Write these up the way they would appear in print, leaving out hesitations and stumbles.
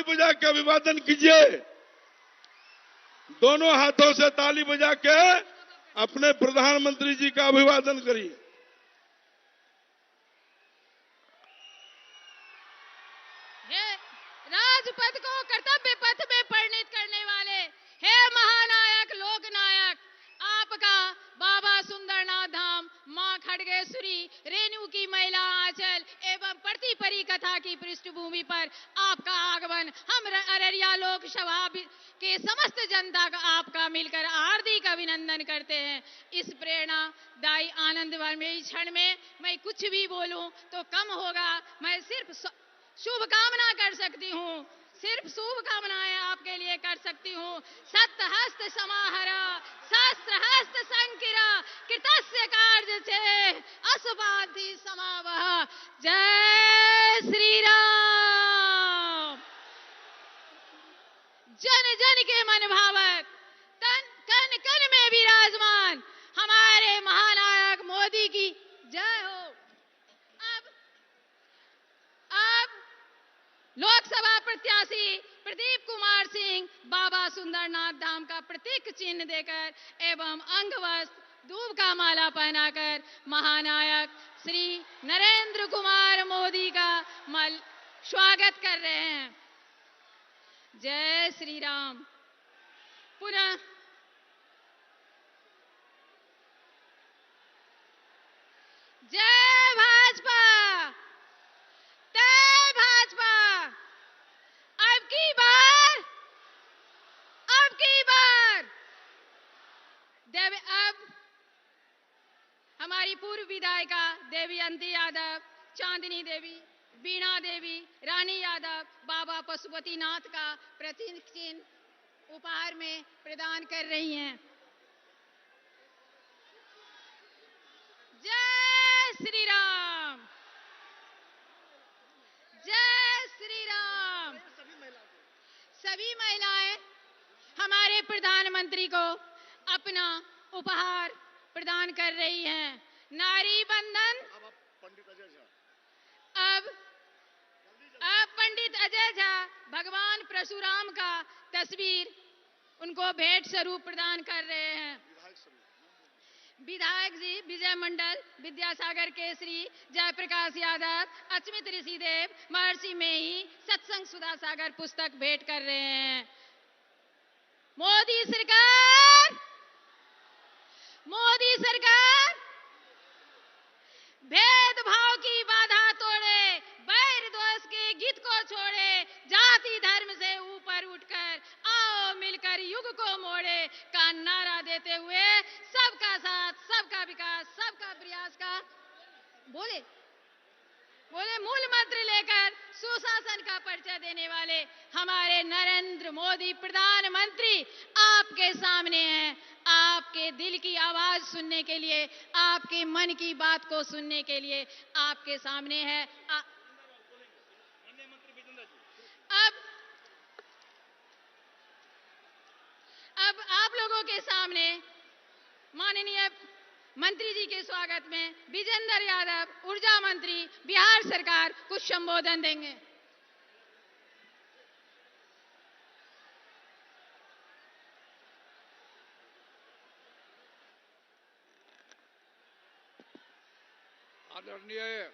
बजा के अभिवादन कीजिए। दोनों हाथों से ताली बजा के अपने प्रधानमंत्री जी का अभिवादन करिए। राजपथ को कर्तव्य पथ में परिणित करने वाले हे महानायक लोकनायक, आपका बाबा सुंदरनाथ धाम, मां खड़गेश्वरी, रेणु की महिला आंचल एवं प्रतिपरी कथा की पृष्ठभूमि पर आपका आगमन हम अररिया लोकसभा के समस्त जनता का आपका मिलकर हार्दिक अभिनंदन करते हैं। इस प्रेरणादायी आनंदमयी क्षण में मैं कुछ भी बोलूं तो कम होगा। मैं सिर्फ शुभकामना कर सकती हूँ, सिर्फ शुभकामनाएं आपके लिए कर सकती हूँ। सत्य हस्त समाहरा, शास्त्र हस्त संकिरा, कृतस्य कार्य छे असुबाधि समावह। जय श्री राम। जन जन के मन भावक, कन कन में विराजमान हमारे महानायक मोदी की जय हो। अब लोकसभा प्रत्याशी प्रदीप कुमार सिंह बाबा सुंदरनाथ धाम का प्रतीक चिन्ह देकर एवं अंगवस्त्र दूब का माला पहनाकर महानायक श्री नरेंद्र कुमार मोदी का स्वागत कर रहे हैं। जय श्री राम। पुनः जय भाजपा, जय भाजपा। अब हमारी पूर्व विधायिका देवयंती यादव, चांदनी देवी, बीणा देवी, रानी यादव बाबा पशुपतिनाथ का प्रतीक चिन्ह उपहार में प्रदान कर रही हैं। जय श्री राम, जय श्री राम। सभी महिलाएं हमारे प्रधानमंत्री को अपना उपहार प्रदान कर रही हैं। नारी बंधन। अब पंडित अजय झा भगवान परशुराम का तस्वीर उनको भेंट स्वरूप प्रदान कर रहे हैं। विधायक जी विजय मंडल, विद्यासागर केसरी, जयप्रकाश यादव, अचमित ऋषिदेव, महर्षि मेही सत्संग सुधा सागर पुस्तक भेंट कर रहे हैं। मोदी सरकार भेदभाव की बाधा तोड़े, वैर द्वेष के गीत को छोड़े, जाति धर्म से ऊपर उठकर आओ मिलकर युग को मोड़े का नारा देते हुए सबका साथ, सबका विकास, सबका प्रयास का बोले मूल मंत्र लेकर सुशासन का परिचय देने वाले हमारे नरेंद्र मोदी प्रधानमंत्री आपके सामने हैं। आपके दिल की आवाज सुनने के लिए, आपके मन की बात को सुनने के लिए आपके सामने है। अब आप लोगों के सामने माननीय मंत्री जी के स्वागत में विजेंद्र यादव, ऊर्जा मंत्री, बिहार सरकार कुछ संबोधन देंगे। आदरणीय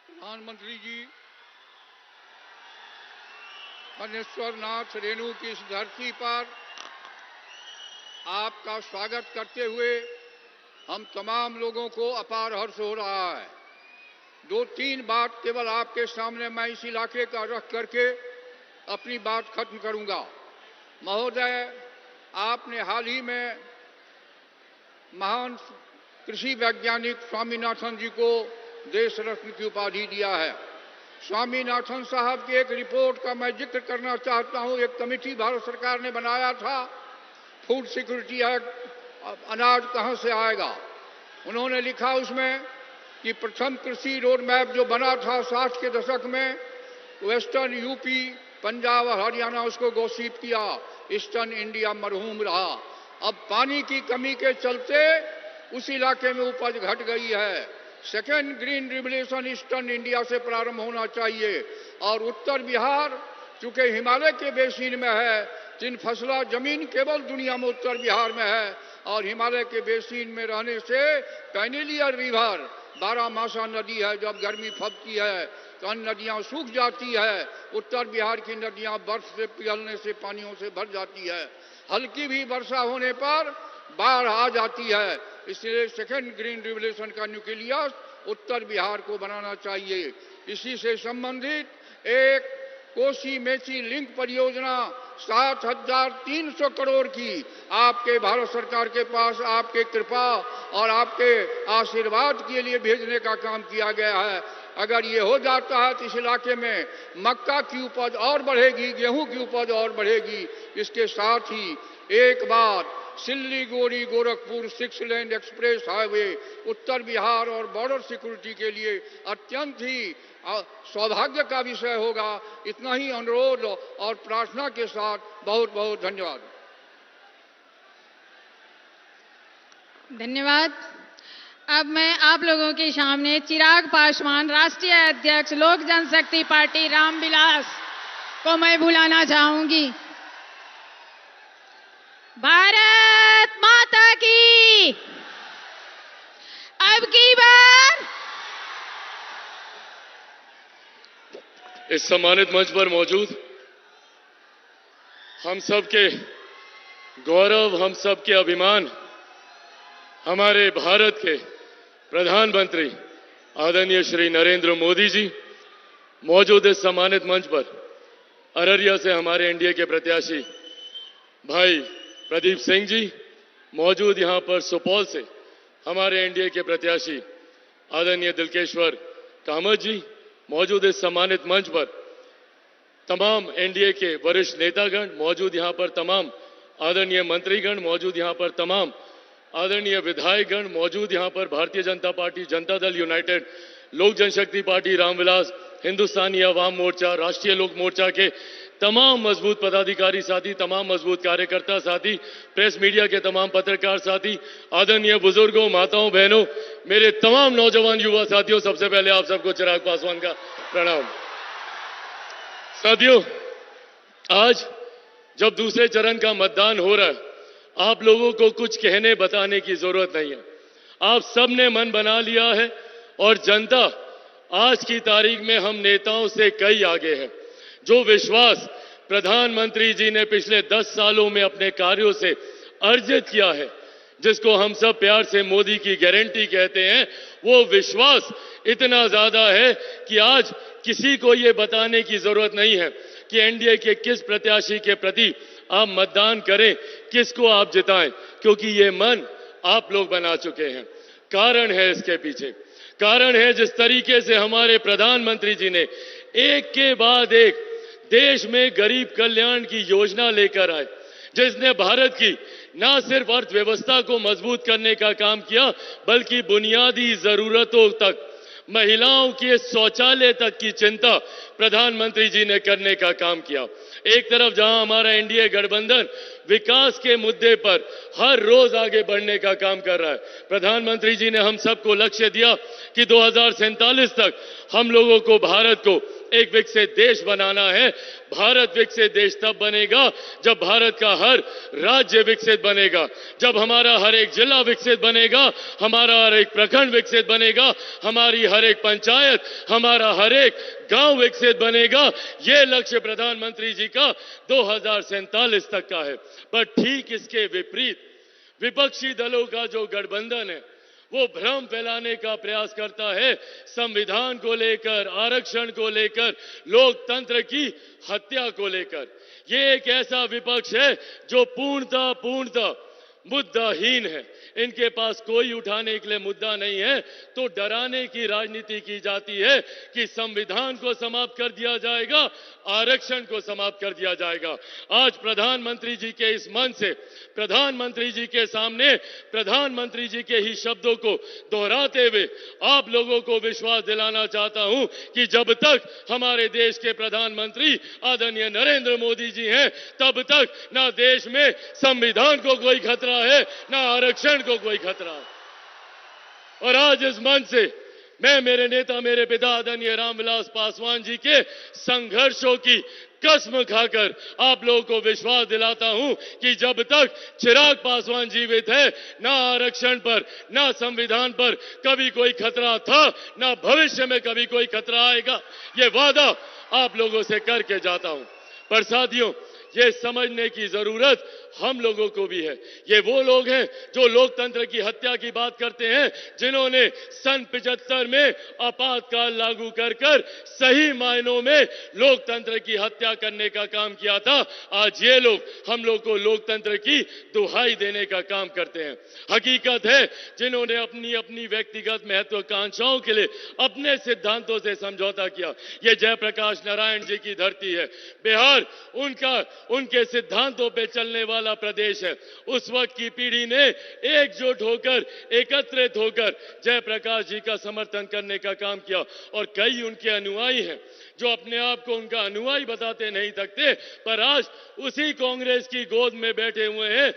प्रधानमंत्री जी, मनेश्वर नाथ रेणु की इस धरती पर आपका स्वागत करते हुए हम तमाम लोगों को अपार हर्ष हो रहा है। 2-3 बात केवल आपके सामने मैं इस इलाके का रख करके अपनी बात खत्म करूंगा। महोदय, आपने हाल ही में महान कृषि वैज्ञानिक स्वामीनाथन जी को देश रत्न की उपाधि दिया है। स्वामीनाथन साहब की एक रिपोर्ट का मैं जिक्र करना चाहता हूं। एक कमेटी भारत सरकार ने बनाया था, फूड सिक्योरिटी एक्ट, अनाज कहां से आएगा। उन्होंने लिखा उसमें कि प्रथम कृषि रोड मैप जो बना था 60 के दशक में, वेस्टर्न यूपी, पंजाब और हरियाणा उसको घोषित किया, ईस्टर्न इंडिया मरहूम रहा। अब पानी की कमी के चलते उस इलाके में उपज घट गई है। Second green revolution eastern India से प्रारंभ होना चाहिए। और उत्तर बिहार चूंकि हिमालय के बेसिन में है, तीन फसला जमीन केवल दुनिया में उत्तर बिहार में है, और हिमालय के बेसिन में रहने से कैनेलियर रिवर 12 नदी है, जब गर्मी फबती है तो अन्य नदियां सूख जाती है। उत्तर बिहार की नदियां बर्फ से पिघलने से पानियों से भर जाती है, हल्की भी वर्षा होने पर बाढ़ आ जाती है। इसलिए सेकेंड ग्रीन रिवोल्यूशन का न्यूक्लियस उत्तर बिहार को बनाना चाहिए। इसी से संबंधित एक कोसी मेची लिंक परियोजना 7,300 करोड़ की आपके भारत सरकार के पास आपके कृपा और आपके आशीर्वाद के लिए भेजने का काम किया गया है। अगर ये हो जाता है तो इस इलाके में मक्का की उपज और बढ़ेगी, गेहूं की उपज और बढ़ेगी। इसके साथ ही एक बार सिल्लीगुड़ी गोरखपुर 6 लेन एक्सप्रेस हाईवे उत्तर बिहार और बॉर्डर सिक्योरिटी के लिए अत्यंत ही सौभाग्य का विषय होगा। इतना ही अनुरोध और प्रार्थना के साथ बहुत बहुत धन्यवाद। धन्यवाद। अब मैं आप लोगों के सामने चिराग पासवान, राष्ट्रीय अध्यक्ष लोक जनशक्ति पार्टी रामविलास को मैं बुलाना चाहूंगी। भारत माता की अब की बार। इस सम्मानित मंच पर मौजूद हम सब के गौरव, हम सब के अभिमान, हमारे भारत के प्रधानमंत्री आदरणीय श्री नरेंद्र मोदी जी मौजूद इस सम्मानित मंच पर अररिया से हमारे एनडीए के प्रत्याशी भाई प्रदीप सिंह जी, मौजूद यहां पर सुपौल से हमारे एनडीए के प्रत्याशी आदरणीय दिलकेश्वर कामत जी, मौजूद इस सम्मानित मंच पर तमाम एनडीए के वरिष्ठ नेतागण, मौजूद यहां पर तमाम आदरणीय मंत्रीगण, मौजूद यहां पर तमाम आदरणीय विधायकगण, मौजूद यहां पर भारतीय जनता पार्टी, जनता दल यूनाइटेड, लोक जनशक्ति पार्टी रामविलास, हिंदुस्तानी अवाम मोर्चा, राष्ट्रीय लोक मोर्चा के तमाम मजबूत पदाधिकारी साथी, तमाम मजबूत कार्यकर्ता साथी, प्रेस मीडिया के तमाम पत्रकार साथी, आदरणीय बुजुर्गों, माताओं, बहनों, मेरे तमाम नौजवान युवा साथियों, सबसे पहले आप सबको चिराग पासवान का प्रणाम। साथियों, आज जब दूसरे चरण का मतदान हो रहा है, आप लोगों को कुछ कहने बताने की जरूरत नहीं है। आप सबने मन बना लिया है और जनता आज की तारीख में हम नेताओं से कई आगे है। जो विश्वास प्रधानमंत्री जी ने पिछले 10 सालों में अपने कार्यों से अर्जित किया है, जिसको हम सब प्यार से मोदी की गारंटी कहते हैं, वो विश्वास इतना ज्यादा है कि आज किसी को ये बताने की जरूरत नहीं है कि एनडीए के किस प्रत्याशी के प्रति आप मतदान करें, किसको आप जिताएं, क्योंकि ये मन आप लोग बना चुके हैं। कारण है इसके पीछे, कारण है जिस तरीके से हमारे प्रधानमंत्री जी ने एक के बाद एक देश में गरीब कल्याण की योजना लेकर आए, जिसने भारत की न सिर्फ अर्थव्यवस्था को मजबूत करने का काम किया, बल्कि बुनियादी जरूरतों तक, महिलाओं के शौचालय तक की चिंता प्रधानमंत्री जी ने करने का काम किया। एक तरफ जहां हमारा एनडीए गठबंधन विकास के मुद्दे पर हर रोज आगे बढ़ने का काम कर रहा है, प्रधानमंत्री जी ने हम सबको लक्ष्य दिया कि 2047 तक हम लोगों को भारत को एक विकसित देश बनाना है। भारत विकसित देश तब बनेगा जब भारत का हर राज्य विकसित बनेगा, जब हमारा हर एक जिला विकसित बनेगा, हमारा हर एक प्रखंड विकसित बनेगा, हमारी हर एक पंचायत, हमारा हर एक गांव विकसित बनेगा। ये लक्ष्य प्रधानमंत्री जी का 2047 तक का है। पर ठीक इसके विपरीत विपक्षी दलों का जो गठबंधन है, वो भ्रम फैलाने का प्रयास करता है, संविधान को लेकर, आरक्षण को लेकर, लोकतंत्र की हत्या को लेकर। ये एक ऐसा विपक्ष है जो पूर्णतः मुद्दाहीन है। इनके पास कोई उठाने के लिए मुद्दा नहीं है, तो डराने की राजनीति की जाती है कि संविधान को समाप्त कर दिया जाएगा, आरक्षण को समाप्त कर दिया जाएगा। आज प्रधानमंत्री जी के इस मन से, प्रधानमंत्री जी के सामने, प्रधानमंत्री जी के ही शब्दों को दोहराते हुए आप लोगों को विश्वास दिलाना चाहता हूं कि जब तक हमारे देश के प्रधानमंत्री आदरणीय नरेंद्र मोदी जी हैं, तब तक ना देश में संविधान को कोई खतरा है, ना आरक्षण को कोई खतरा है। और आज इस मंच से मैं मेरे नेता, मेरे पिता आदरणीय रामविलास पासवान जी के संघर्षों की कसम खाकर आप लोगों को विश्वास दिलाता हूं कि जब तक चिराग पासवान जीवित है, ना आरक्षण पर, ना संविधान पर कभी कोई खतरा था, ना भविष्य में कभी कोई खतरा आएगा। ये वादा आप लोगों से करके जाता हूं। पर साथियों, ये समझने की जरूरत हम लोगों को भी है। ये वो लोग हैं जो लोकतंत्र की हत्या की बात करते हैं, जिन्होंने सन 75 में आपातकाल लागू कर सही मायनों में लोकतंत्र की हत्या करने का काम किया था। आज ये लोग हम लोग को लोकतंत्र की दुहाई देने का काम करते हैं। हकीकत है, जिन्होंने अपनी अपनी व्यक्तिगत महत्वाकांक्षाओं के लिए अपने सिद्धांतों से समझौता किया, ये जयप्रकाश नारायण जी की धरती है। बिहार उनके सिद्धांतों पे चलने वाला प्रदेश है। उस वक्त की पीढ़ी ने एकजुट होकर, एकत्रित होकर जयप्रकाश जी का समर्थन करने का काम किया और कई उनके अनुयायी हैं जो अपने आप को उनका अनुयायी बताते नहीं थकते, पर आज उसी कांग्रेस की गोद में बैठे हुए हैं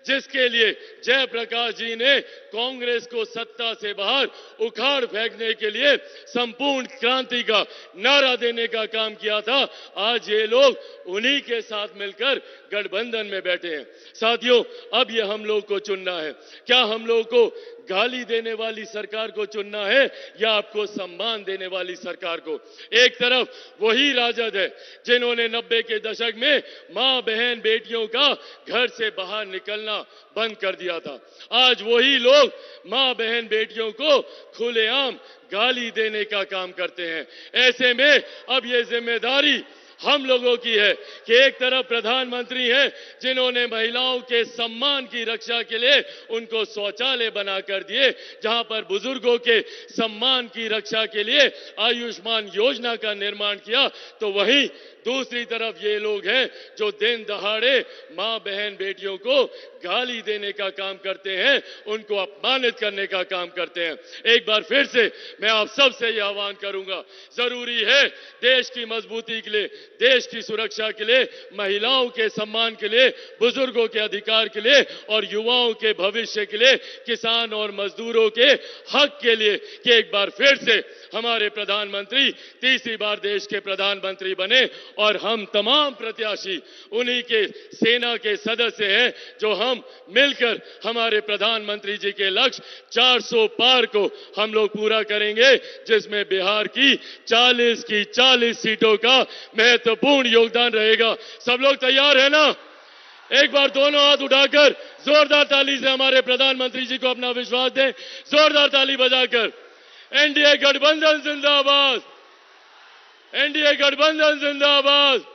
जिसके लिए जयप्रकाश जी ने कांग्रेस को सत्ता से बाहर उखाड़ फेंकने के लिए संपूर्ण क्रांति का नारा देने का काम किया था। आज ये लोग उन्हीं के साथ मिलकर गठबंधन में बैठे हैं। साथियों, अब ये हम लोग को चुनना है। क्या हम लोग को गाली देने वाली सरकार को चुनना है या आपको सम्मान देने वाली सरकार को? एक तरफ वही राजद है जिन्होंने 90 के दशक में मां, बहन, बेटियों का घर से बाहर निकलना बंद कर दिया था। आज वही लोग मां, बहन, बेटियों को खुलेआम गाली देने का काम करते हैं। ऐसे में अब ये जिम्मेदारी हम लोगों की है कि एक तरफ प्रधानमंत्री हैं जिन्होंने महिलाओं के सम्मान की रक्षा के लिए उनको शौचालय बनाकर दिए, जहां पर बुजुर्गों के सम्मान की रक्षा के लिए आयुष्मान योजना का निर्माण किया, तो वहीं दूसरी तरफ ये लोग हैं जो दिन दहाड़े मां, बहन, बेटियों को गाली देने का काम करते हैं, उनको अपमानित करने का काम करते हैं। एक बार फिर से मैं आप सबसे यह आह्वान करूंगा, जरूरी है देश की मजबूती के लिए, देश की सुरक्षा के लिए, महिलाओं के सम्मान के लिए, बुजुर्गों के अधिकार के लिए और युवाओं के भविष्य के लिए, किसान और मजदूरों के हक के लिए कि एक बार फिर से हमारे प्रधानमंत्री तीसरी बार देश के प्रधानमंत्री बने और हम तमाम प्रत्याशी उन्हीं के सेना के सदस्य हैं जो हम मिलकर हमारे प्रधानमंत्री जी के लक्ष्य 400 पार को हम लोग पूरा करेंगे, जिसमें बिहार की 40 सीटों का महत्वपूर्ण योगदान रहेगा। सब लोग तैयार है ना? एक बार दोनों हाथ उठाकर जोरदार ताली से हमारे प्रधानमंत्री जी को अपना विश्वास दें। जोरदार ताली बजाकर। एनडीए गठबंधन जिंदाबाद, एनडीए गठबंधन जिंदाबाद,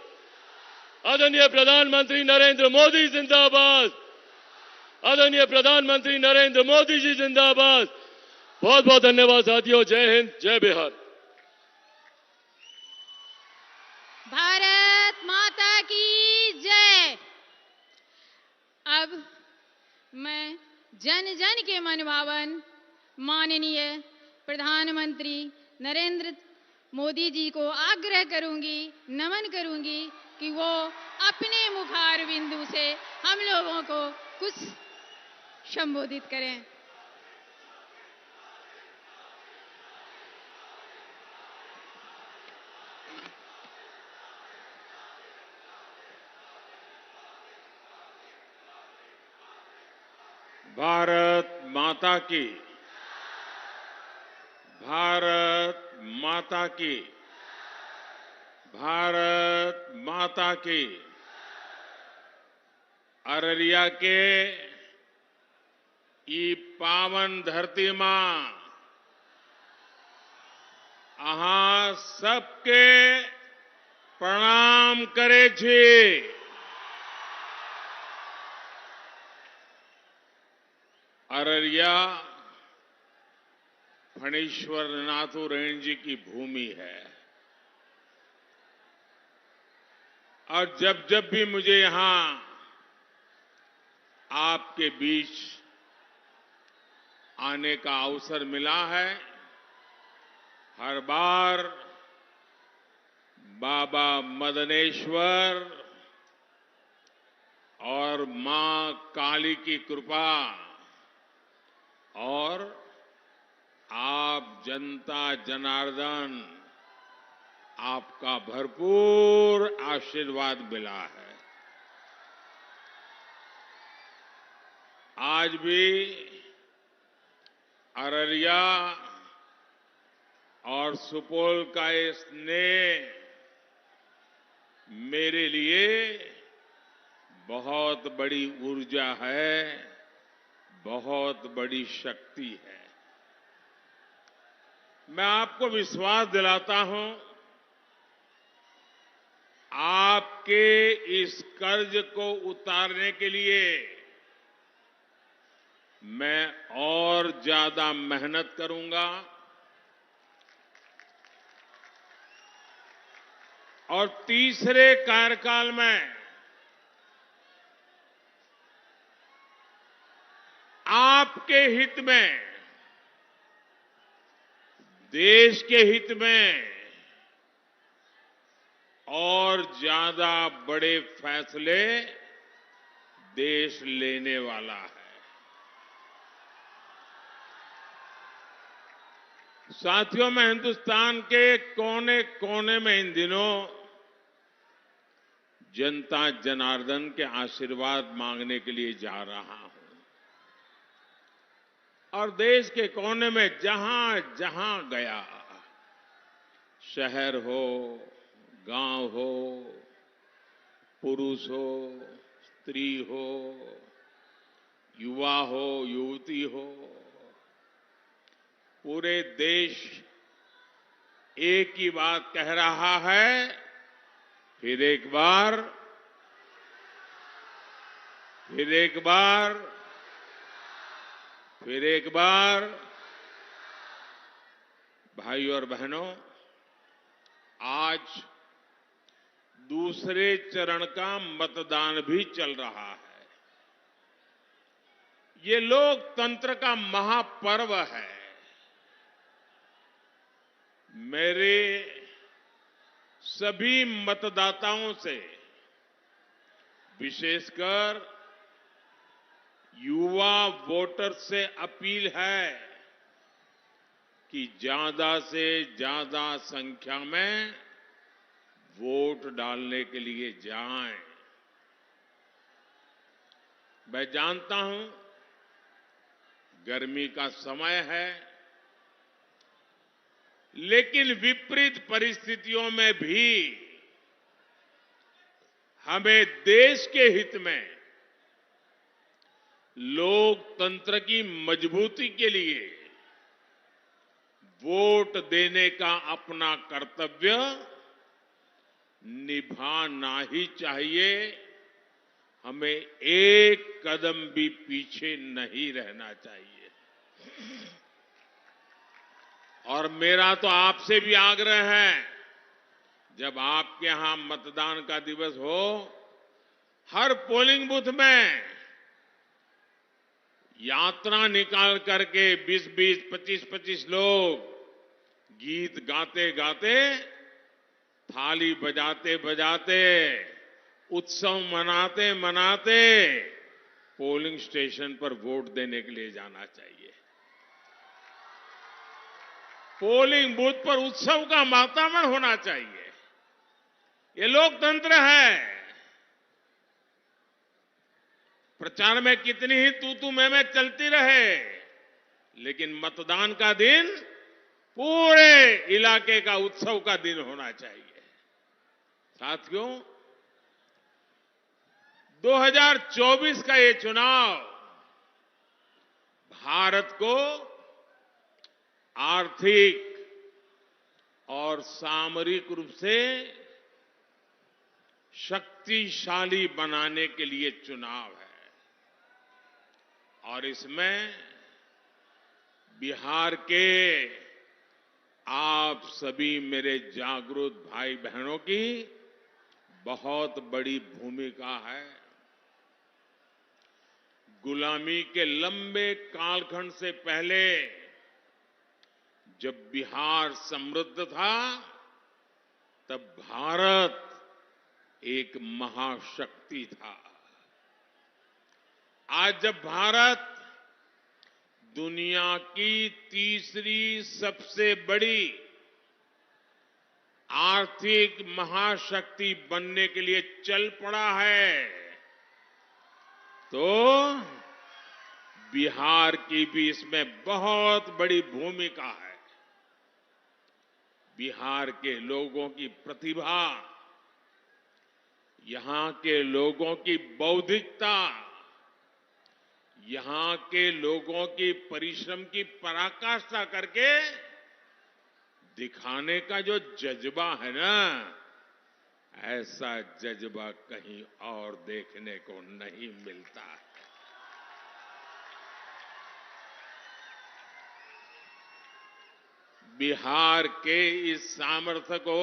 आदरणीय प्रधानमंत्री नरेंद्र मोदी जिंदाबाद, आदरणीय प्रधानमंत्री नरेंद्र मोदी जी जिंदाबाद। बहुत बहुत धन्यवाद साथियों। जय हिंद, जय बिहार। भारत माता की जय। अब मैं जन जन के मनभावन माननीय प्रधानमंत्री नरेंद्र मोदी जी को आग्रह करूंगी, नमन करूंगी कि वो अपने मुखार बिंदु से हम लोगों को कुछ संबोधित करें। भारत माता की, भारत माता की, भारत माता की। अररिया के ई पावन धरती मां अहाँ सबके प्रणाम करे छी। अररिया फणीश्वर नाथुरायण जी की भूमि है और जब जब भी मुझे यहां आपके बीच आने का अवसर मिला है, हर बार बाबा मदनेश्वर और मां काली की कृपा और आप जनता जनार्दन, आपका भरपूर आशीर्वाद मिला है। आज भी अररिया और सुपौल का ये स्नेह मेरे लिए बहुत बड़ी ऊर्जा है, बहुत बड़ी शक्ति है। मैं आपको विश्वास दिलाता हूं, आपके इस कर्ज को उतारने के लिए मैं और ज्यादा मेहनत करूंगा और तीसरे कार्यकाल में आपके हित में, देश के हित में और ज्यादा बड़े फैसले देश लेने वाला है। साथियों, मैं हिंदुस्तान के कोने कोने में इन दिनों जनता जनार्दन के आशीर्वाद मांगने के लिए जा रहा हूं और देश के कोने में जहां जहां गया, शहर हो, गांव हो, पुरुष हो, स्त्री हो, युवा हो, युवती हो, पूरे देश एक ही बात कह रहा है, फिर एक बार, फिर एक बार, फिर एक बार। भाई और बहनों, आज दूसरे चरण का मतदान भी चल रहा है। ये लोकतंत्र का महापर्व है। मेरे सभी मतदाताओं से, विशेषकर युवा वोटर से अपील है कि ज्यादा से ज्यादा संख्या में वोट डालने के लिए जाएं। मैं जानता हूं गर्मी का समय है, लेकिन विपरीत परिस्थितियों में भी हमें देश के हित में, लोकतंत्र की मजबूती के लिए वोट देने का अपना कर्तव्य निभाना ही चाहिए। हमें एक कदम भी पीछे नहीं रहना चाहिए। और मेरा तो आपसे भी आग्रह है, जब आपके यहां मतदान का दिवस हो, हर पोलिंग बूथ में यात्रा निकाल करके 20-20, 25-25 लोग गीत गाते गाते, थाली बजाते बजाते, उत्सव मनाते मनाते पोलिंग स्टेशन पर वोट देने के लिए जाना चाहिए। पोलिंग बूथ पर उत्सव का वातावरण होना चाहिए। ये लोकतंत्र है। प्रचार में कितनी ही तू मैं चलती रहे, लेकिन मतदान का दिन पूरे इलाके का उत्सव का दिन होना चाहिए। साथियों, 2024 का ये चुनाव भारत को आर्थिक और सामरिक रूप से शक्तिशाली बनाने के लिए चुनाव है और इसमें बिहार के आप सभी मेरे जागरूक भाई बहनों की बहुत बड़ी भूमिका है। गुलामी के लंबे कालखंड से पहले जब बिहार समृद्ध था, तब भारत एक महाशक्ति था। आज जब भारत दुनिया की तीसरी सबसे बड़ी आर्थिक महाशक्ति बनने के लिए चल पड़ा है, तो बिहार की भी इसमें बहुत बड़ी भूमिका है। बिहार के लोगों की प्रतिभा, यहां के लोगों की बौद्धिकता, यहां के लोगों की परिश्रम की पराकाष्ठा करके दिखाने का जो जज्बा है ना, ऐसा जज्बा कहीं और देखने को नहीं मिलता है। बिहार के इस सामर्थ्य को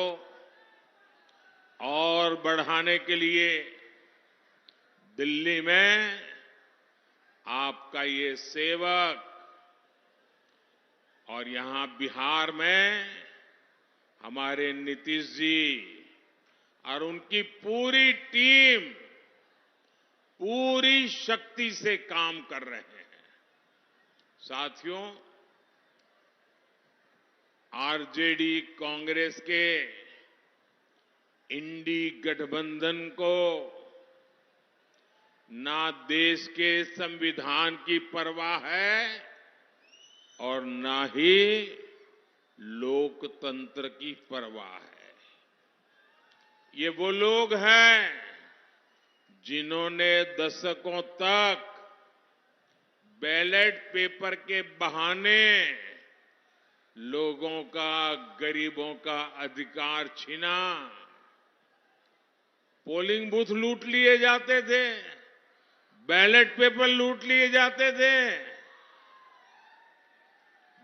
और बढ़ाने के लिए दिल्ली में आपका ये सेवक और यहां बिहार में हमारे नीतीश जी और उनकी पूरी टीम पूरी शक्ति से काम कर रहे हैं। साथियों, आरजेडी कांग्रेस के इंडी गठबंधन को ना देश के संविधान की परवाह है और ना ही लोकतंत्र की परवाह है। ये वो लोग हैं जिन्होंने दशकों तक बैलेट पेपर के बहाने लोगों का, गरीबों का अधिकार छीना। पोलिंग बूथ लूट लिए जाते थे, बैलेट पेपर लूट लिए जाते थे।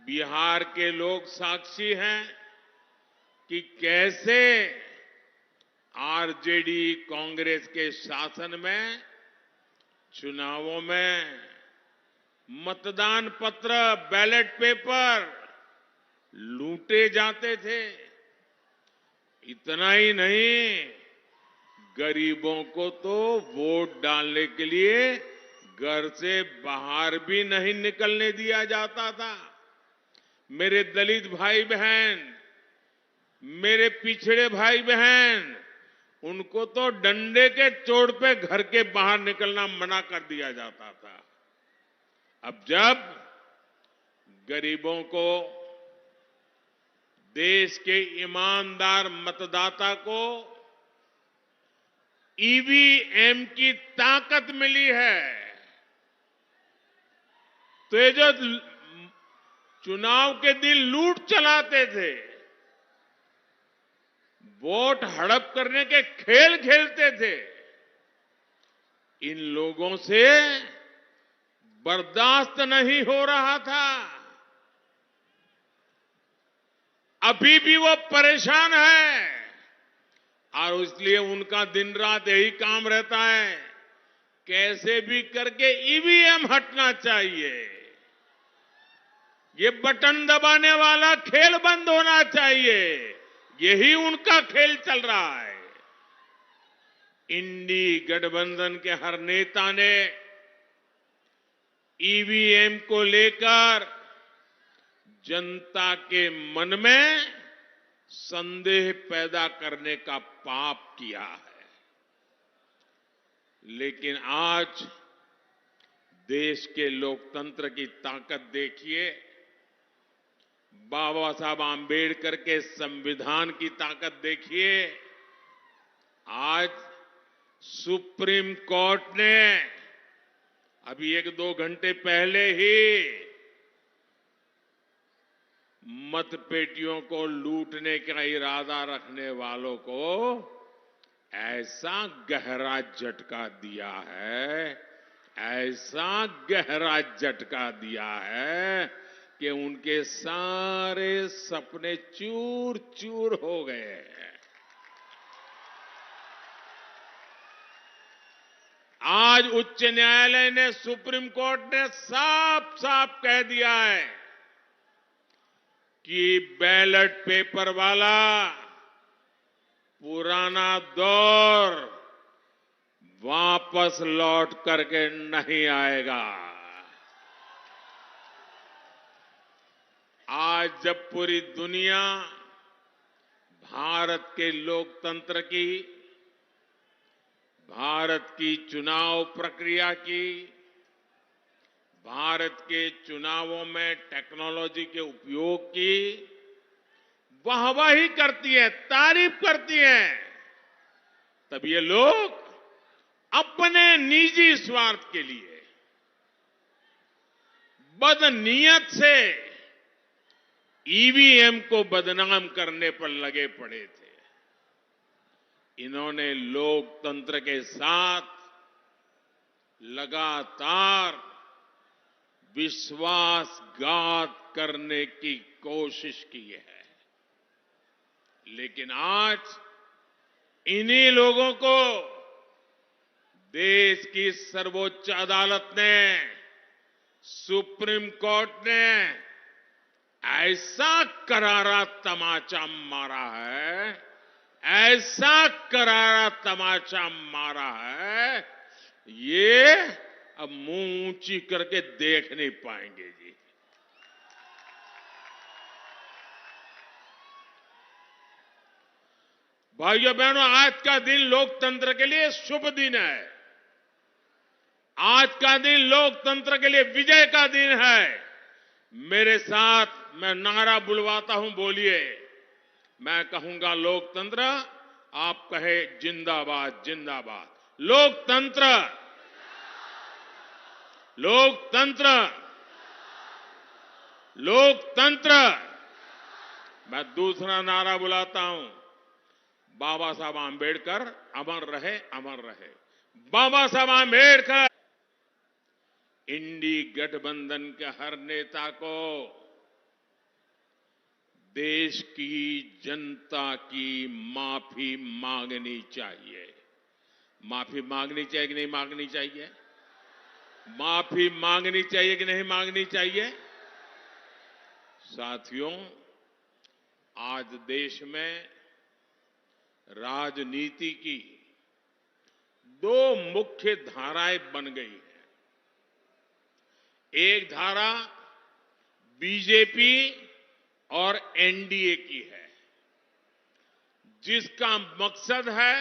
बिहार के लोग साक्षी हैं कि कैसे आरजेडी कांग्रेस के शासन में चुनावों में मतदान पत्र, बैलेट पेपर लूटे जाते थे। इतना ही नहीं, गरीबों को तो वोट डालने के लिए घर से बाहर भी नहीं निकलने दिया जाता था। मेरे दलित भाई बहन, मेरे पिछड़े भाई बहन, उनको तो डंडे के चोट पे घर के बाहर निकलना मना कर दिया जाता था। अब जब गरीबों को, देश के ईमानदार मतदाता को ईवीएम की ताकत मिली है, तो ये जो चुनाव के दिन लूट चलाते थे, वोट हड़प करने के खेल खेलते थे, इन लोगों से बर्दाश्त नहीं हो रहा था। अभी भी वो परेशान है और इसलिए उनका दिन रात यही काम रहता है, कैसे भी करके ईवीएम हटना चाहिए, ये बटन दबाने वाला खेल बंद होना चाहिए, यही उनका खेल चल रहा है। इंडी गठबंधन के हर नेता ने ईवीएम को लेकर जनता के मन में संदेह पैदा करने का पाप किया है। लेकिन आज देश के लोकतंत्र की ताकत देखिए, बाबा साहब आंबेडकर के संविधान की ताकत देखिए। आज सुप्रीम कोर्ट ने अभी 1-2 घंटे पहले ही मतपेटियों को लूटने का इरादा रखने वालों को ऐसा गहरा झटका दिया है, ऐसा गहरा झटका दिया है कि उनके सारे सपने चूर चूर हो गए हैं। आज उच्च न्यायालय ने, सुप्रीम कोर्ट ने साफ साफ कह दिया है कि बैलेट पेपर वाला पुराना दौर वापस लौट करके नहीं आएगा। आज जब पूरी दुनिया भारत के लोकतंत्र की, भारत की चुनाव प्रक्रिया की, भारत के चुनावों में टेक्नोलॉजी के उपयोग की वाहवाही करती है, तारीफ करती है, तब ये लोग अपने निजी स्वार्थ के लिए बदनीयत से ईवीएम को बदनाम करने पर लगे पड़े थे। इन्होंने लोकतंत्र के साथ लगातार विश्वासघात करने की कोशिश की है, लेकिन आज इन्हीं लोगों को देश की सर्वोच्च अदालत ने, सुप्रीम कोर्ट ने ऐसा करारा तमाचा मारा है, ऐसा करारा तमाचा मारा है, ये अब मुंह ऊंची करके देख नहीं पाएंगे जी। भाइयों बहनों, आज का दिन लोकतंत्र के लिए शुभ दिन है। आज का दिन लोकतंत्र के लिए विजय का दिन है। मेरे साथ मैं नारा बुलवाता हूं, बोलिए। मैं कहूंगा लोकतंत्र, आप कहे जिंदाबाद जिंदाबाद। लोकतंत्र, लोकतंत्र, लोकतंत्र। मैं दूसरा नारा बुलाता हूं, बाबा साहब आंबेडकर अमर रहे, अमर रहे। बाबा साहब आंबेडकर। इंडी गठबंधन के हर नेता को देश की जनता की माफी मांगनी चाहिए। माफी मांगनी चाहिए कि नहीं मांगनी चाहिए? माफी मांगनी चाहिए कि नहीं मांगनी चाहिए? साथियों, आज देश में राजनीति की दो मुख्य धाराएं बन गई हैं। एक धारा बीजेपी और एनडीए की है, जिसका मकसद है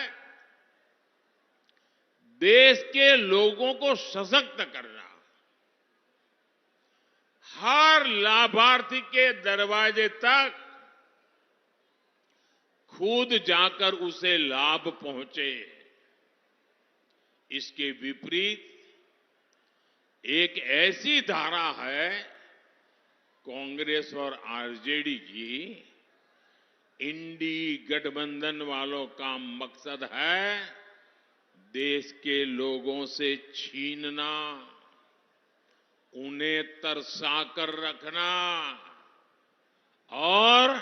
देश के लोगों को सशक्त करना, हर लाभार्थी के दरवाजे तक खुद जाकर उसे लाभ पहुंचे। इसके विपरीत एक ऐसी धारा है कांग्रेस और आरजेडी की, इंडी गठबंधन वालों का मकसद है देश के लोगों से छीनना, उन्हें तरसा कर रखना और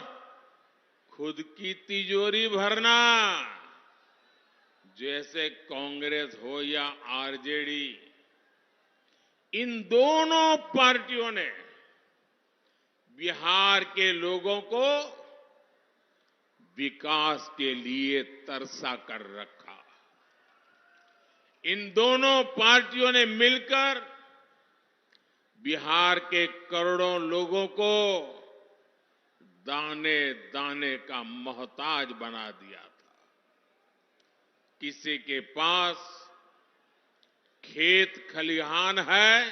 खुद की तिजोरी भरना। जैसे कांग्रेस हो या आरजेडी, इन दोनों पार्टियों ने बिहार के लोगों को विकास के लिए तरसा कर रखा। इन दोनों पार्टियों ने मिलकर बिहार के करोड़ों लोगों को दाने दाने का मोहताज बना दिया था। किसी के पास खेत खलिहान है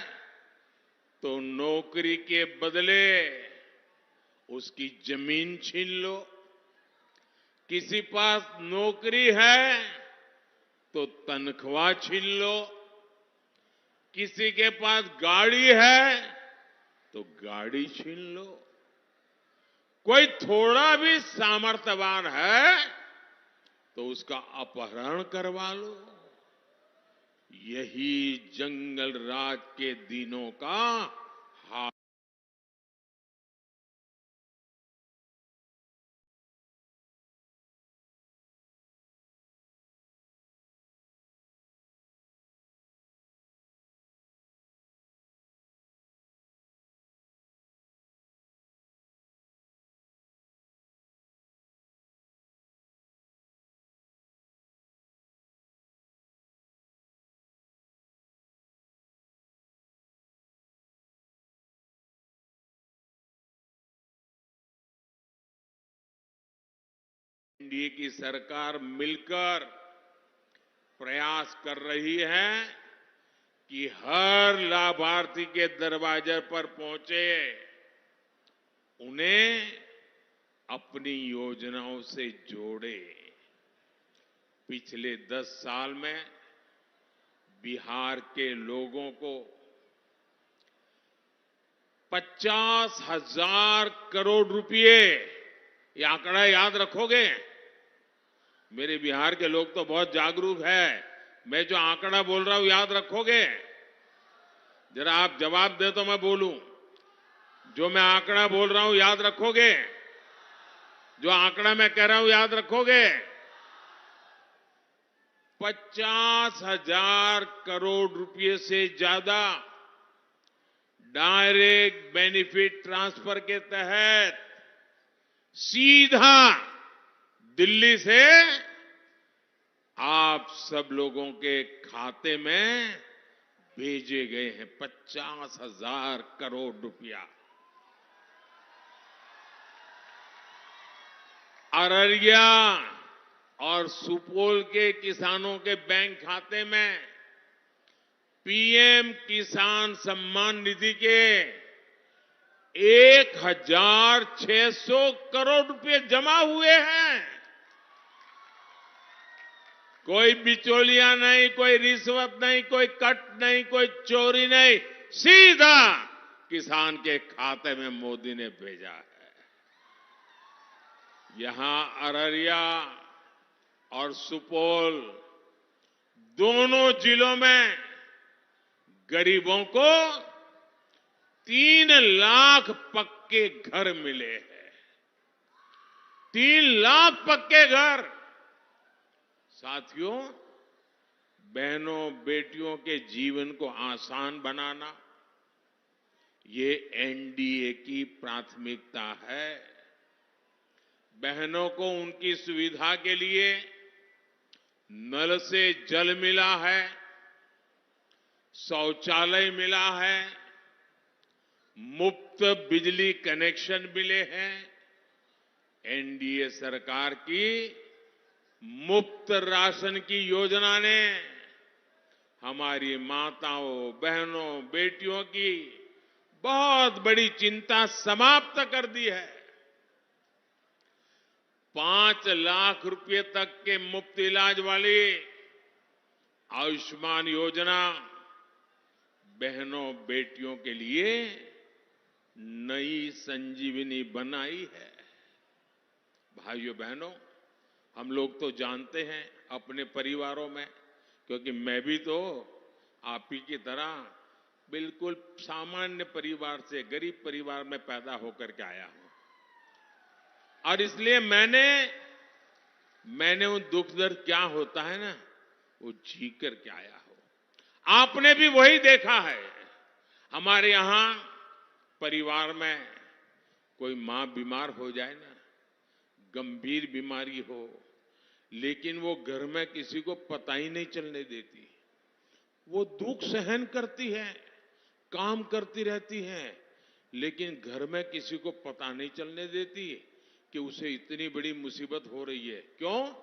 तो नौकरी के बदले उसकी जमीन छीन लो, किसी पास नौकरी है तो तनख्वाह छीन लो, किसी के पास गाड़ी है तो गाड़ी छीन लो, कोई थोड़ा भी सामर्थ्यवान है तो उसका अपहरण करवा लो। यही जंगल राज के दिनों का हाल एनडीए की सरकार मिलकर प्रयास कर रही है कि हर लाभार्थी के दरवाजे पर पहुंचे, उन्हें अपनी योजनाओं से जोड़े। पिछले 10 साल में बिहार के लोगों को 50,000 करोड़ रुपए, ये आंकड़ा याद रखोगे? मेरे बिहार के लोग तो बहुत जागरूक है। मैं जो आंकड़ा बोल रहा हूं याद रखोगे? जरा आप जवाब दे तो मैं बोलूं। जो मैं आंकड़ा बोल रहा हूं याद रखोगे? जो आंकड़ा मैं कह रहा हूं याद रखोगे? 50,000 करोड़ रुपए से ज्यादा डायरेक्ट बेनिफिट ट्रांसफर के तहत सीधा दिल्ली से आप सब लोगों के खाते में भेजे गए हैं। 50,000 करोड़ रुपया। अररिया और सुपौल के किसानों के बैंक खाते में पीएम किसान सम्मान निधि के 1,600 करोड़ रुपए जमा हुए हैं। कोई बिचौलिया नहीं, कोई रिश्वत नहीं, कोई कट नहीं, कोई चोरी नहीं, सीधा किसान के खाते में मोदी ने भेजा है। यहां अररिया और सुपौल दोनों जिलों में गरीबों को 3 लाख पक्के घर मिले हैं। 3 लाख पक्के घर। साथियों, बहनों बेटियों के जीवन को आसान बनाना, ये एनडीए की प्राथमिकता है। बहनों को उनकी सुविधा के लिए नल से जल मिला है, शौचालय मिला है, मुफ्त बिजली कनेक्शन मिले हैं। एनडीए सरकार की मुफ्त राशन की योजना ने हमारी माताओं, बहनों, बेटियों की बहुत बड़ी चिंता समाप्त कर दी है। 5 लाख रुपए तक के मुफ्त इलाज वाली आयुष्मान योजना बहनों बेटियों के लिए नई संजीवनी बनाई है। भाइयों बहनों, हम लोग तो जानते हैं अपने परिवारों में, क्योंकि मैं भी तो आप ही की तरह बिल्कुल सामान्य परिवार से, गरीब परिवार में पैदा होकर के आया हूं, और इसलिए मैंने वो दुख दर्द क्या होता है ना, वो जी करके आया हूं। आपने भी वही देखा है। हमारे यहां परिवार में कोई मां बीमार हो जाए ना, गंभीर बीमारी हो, लेकिन वो घर में किसी को पता ही नहीं चलने देती। वो दुख सहन करती है, काम करती रहती है, लेकिन घर में किसी को पता नहीं चलने देती कि उसे इतनी बड़ी मुसीबत हो रही है। क्यों?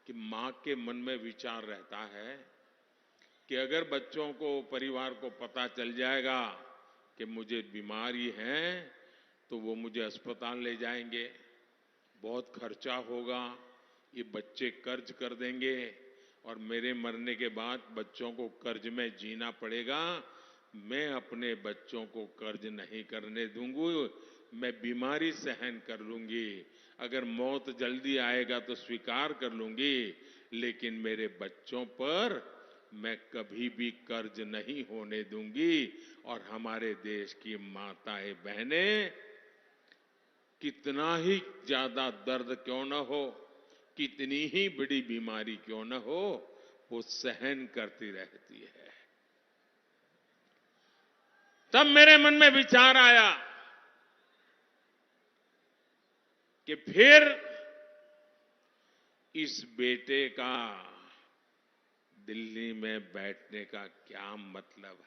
कि मां के मन में विचार रहता है कि अगर बच्चों को, परिवार को पता चल जाएगा कि मुझे बीमारी है, तो वो मुझे अस्पताल ले जाएंगे, बहुत खर्चा होगा, ये बच्चे कर्ज कर देंगे और मेरे मरने के बाद बच्चों को कर्ज में जीना पड़ेगा। मैं अपने बच्चों को कर्ज नहीं करने दूंगी, मैं बीमारी सहन कर लूंगी, अगर मौत जल्दी आएगा तो स्वीकार कर लूंगी, लेकिन मेरे बच्चों पर मैं कभी भी कर्ज नहीं होने दूंगी। और हमारे देश की माताएं बहनें कितना ही ज्यादा दर्द क्यों न हो, कितनी ही बड़ी बीमारी क्यों न हो, वो सहन करती रहती है। तब मेरे मन में विचार आया कि फिर इस बेटे का दिल्ली में बैठने का क्या मतलब है।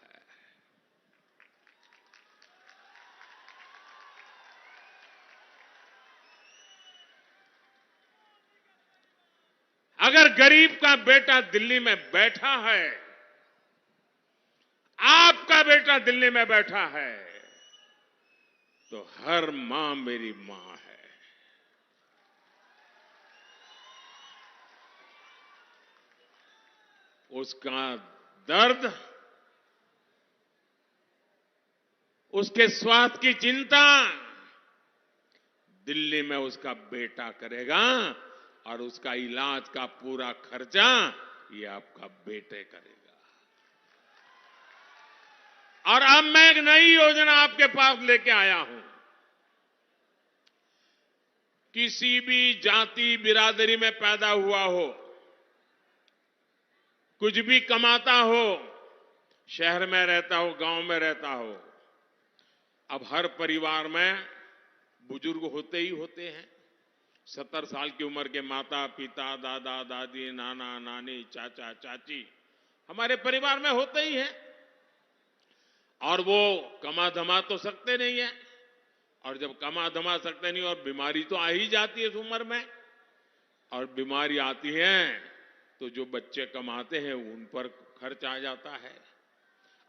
अगर गरीब का बेटा दिल्ली में बैठा है, आपका बेटा दिल्ली में बैठा है, तो हर मां मेरी मां है। उसका दर्द, उसके स्वास्थ्य की चिंता दिल्ली में उसका बेटा करेगा और उसका इलाज का पूरा खर्चा ये आपका बेटे करेगा। और अब मैं एक नई योजना आपके पास लेके आया हूं। किसी भी जाति बिरादरी में पैदा हुआ हो, कुछ भी कमाता हो, शहर में रहता हो, गांव में रहता हो, अब हर परिवार में बुजुर्ग होते ही होते हैं। 70 साल की उम्र के माता पिता, दादा दादी, नाना नानी, चाचा चाची हमारे परिवार में होते ही हैं। और वो कमा धमा तो सकते नहीं है, और जब कमा धमा सकते नहीं और बीमारी तो आ ही जाती है इस उम्र में, और बीमारी आती है तो जो बच्चे कमाते हैं उन पर खर्च आ जाता है।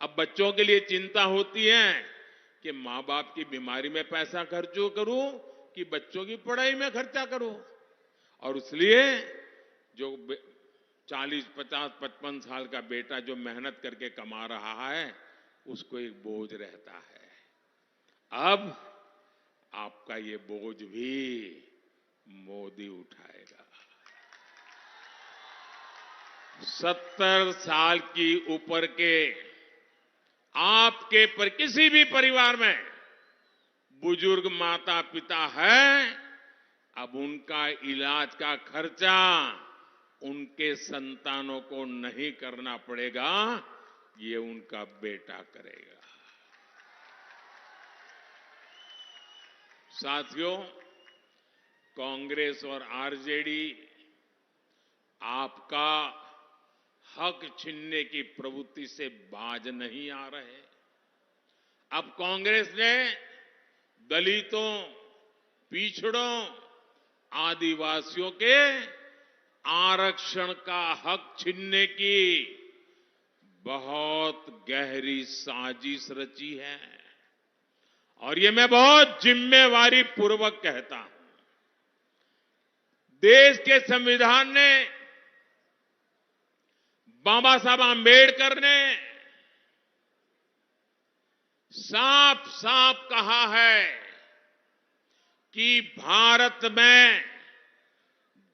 अब बच्चों के लिए चिंता होती है कि मां बाप की बीमारी में पैसा खर्च करूं कि बच्चों की पढ़ाई में खर्चा करूं, और इसलिए जो 40, 50, 55 साल का बेटा जो मेहनत करके कमा रहा है उसको एक बोझ रहता है। अब आपका ये बोझ भी मोदी उठाएगा। 70 साल की ऊपर के आपके पर किसी भी परिवार में बुजुर्ग माता पिता है, अब उनका इलाज का खर्चा उनके संतानों को नहीं करना पड़ेगा, ये उनका बेटा करेगा। साथियों, कांग्रेस और आरजेडी आपका हक छीनने की प्रवृत्ति से बाज नहीं आ रहे। अब कांग्रेस ने दलितों, पिछड़ों, आदिवासियों के आरक्षण का हक छीनने की बहुत गहरी साजिश रची है, और ये मैं बहुत जिम्मेवारी पूर्वक कहता हूं। देश के संविधान ने, बाबा साहब आंबेडकर ने साफ साफ कहा है कि भारत में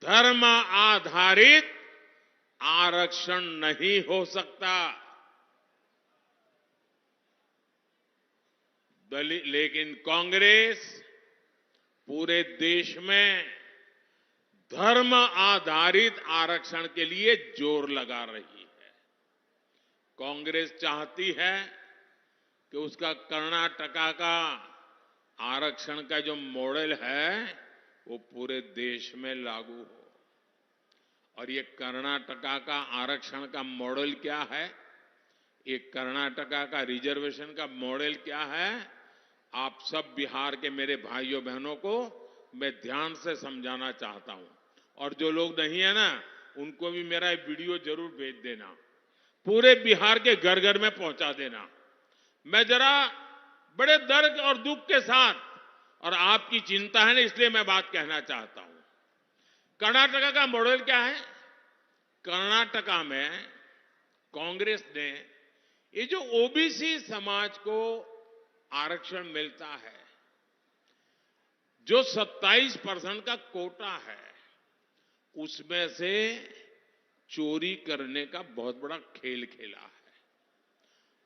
धर्म आधारित आरक्षण नहीं हो सकता। लेकिन कांग्रेस पूरे देश में धर्म आधारित आरक्षण के लिए जोर लगा रही है। कांग्रेस चाहती है कि उसका कर्नाटका का आरक्षण का जो मॉडल है वो पूरे देश में लागू हो। और ये कर्नाटका का आरक्षण का मॉडल क्या है, ये कर्नाटका का रिजर्वेशन का मॉडल क्या है, आप सब बिहार के मेरे भाइयों बहनों को मैं ध्यान से समझाना चाहता हूं। और जो लोग नहीं है ना, उनको भी मेरा वीडियो जरूर भेज देना, पूरे बिहार के घर घर में पहुंचा देना। मैं जरा बड़े दर्द और दुख के साथ, और आपकी चिंता है ना इसलिए मैं बात कहना चाहता हूं। कर्नाटका का मॉडल क्या है? कर्नाटका में कांग्रेस ने ये जो ओबीसी समाज को आरक्षण मिलता है, जो 27% का कोटा है, उसमें से चोरी करने का बहुत बड़ा खेल खेला है।